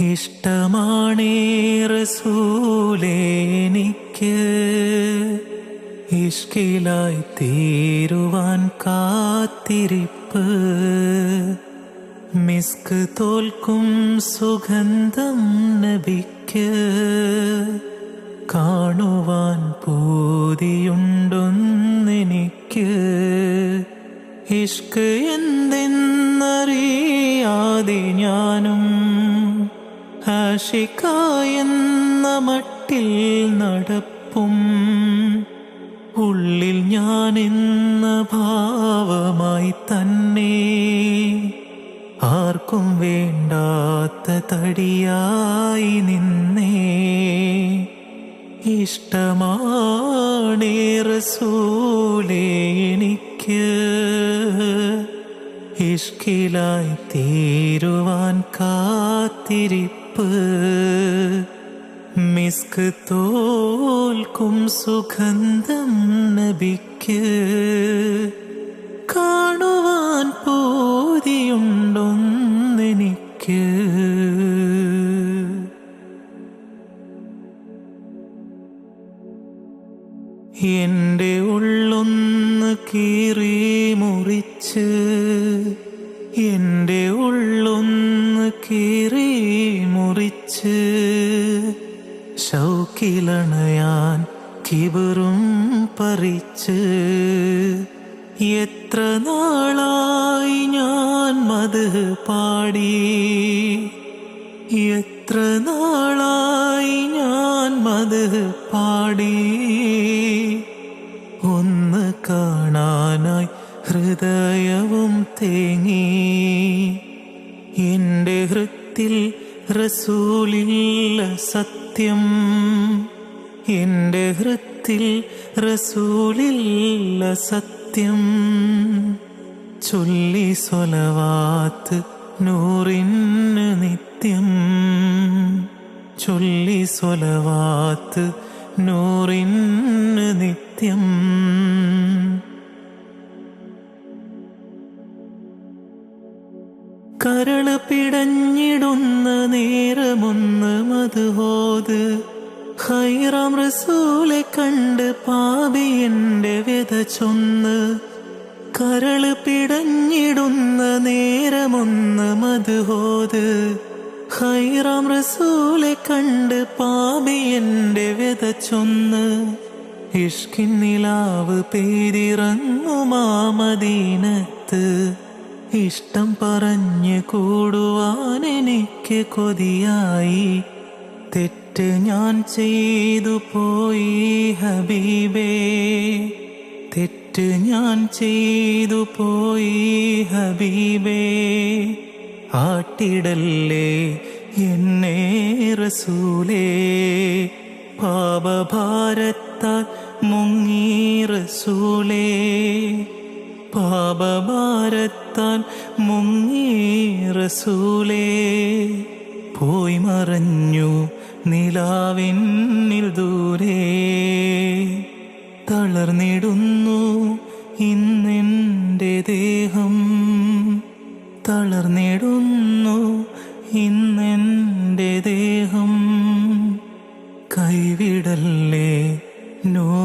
ഇഷ്ടമാണേ റസൂലേ എനിക്ക്, ഇഷ്കിലായി തീരുവാൻ കാത്തിരിപ്പ്. മിസ്ക് തോൽക്കും സുഗന്ധം നബിക്ക്, കാണുവാൻ പൂതിയുണ്ടൊന്നെനിക്ക്. ഇഷ്ക് എന്തെന്നറിയാതെ ഞാനും ആശിക്കായെന്ന മട്ടിൽ നടപ്പും. ഉള്ളിൽ ഞാനെന്ന ഭാവമായി തന്നെ, ആർക്കും വേണ്ടാത്ത തടിയായി നിന്നേ. ഇഷ്ടമാണേ റസൂലേ എനിക്ക്, ഇഷ്കിലായി തീരുവാൻ കാത്തിരിപ്പ്. മിസ്ക് തോൽക്കും സുഗന്ധം നബിക്ക്, കാണുവാൻ പൂതിയുണ്ടൊന്നെനിക്ക്. എന്റെ ഉള്ളൊന്ന് കീറി മുറിച്ച്, എന്റെ ഉള്ളൊന്ന് കീറി മുറിച്ച്, ശൗക്കിലണയാൻ കിബറും പറിച്ച്. എത്ര നാളായി ഞാൻ മദ്ഹ് പാടി, എത്ര നാളായി ഞാൻ മദ്ഹ് പാടി. ഒന്ന് കാണാനായി ഹൃദയവും തേങ്ങി. എന്റെ ഹൃത്തിൽ റസൂലില്ല സത്യം, എന്റെ ഹൃത്തിൽ റസൂലില്ല സത്യം. ചൊല്ലി സ്വലവാത്ത് നൂറിന് നിത്യം, ചൊല്ലി സ്വലവാത്ത് നൂറിന് നിത്യം. കരള് പിടഞ്ഞിടുന്ന നേരമൊന്ന് മദ്ഹോത്. ഖൈറാം റസൂലെ കണ്ട് പാപി എന്റെ വ്യഥ ചൊന്ന്. കരള് പിടഞ്ഞിടുന്ന നേരമൊന്ന് മദ്ഹോത്. ഖൈറാം റസൂലെ കണ്ട് പാപി എന്റെ വ്യഥ ചൊന്ന്. ഇഷ്കിൻ നിലാവ് പെയ്തിറങ്ങുമാ മദീനത്ത്, ഇഷ്ടം പറഞ്ഞ് കൂടുവാൻ എനിക്ക് കൊതിയായി. തെറ്റ് ഞാൻ ചെയ്തു പോയി ഹബീബേ, തെറ്റ് ഞാൻ ചെയ്തു പോയി ഹബീബേ. ആട്ടിടല്ലേ എന്നെ റസൂലേ, പാപഭാരത്താൽ മുങ്ങി റസൂലേ, പാപഭാരത്താൽ മുങ്ങി റസൂലേ. പോയി മറഞ്ഞു നിലാവിന്നിൽ ദൂരെ, തളർന്നിടുന്നു ഇന്നെന്റെ ദേഹം, തളർന്നിടുന്നു ഇന്നെന്റെ ദേഹം. കൈവിടല്ലേ നൂർ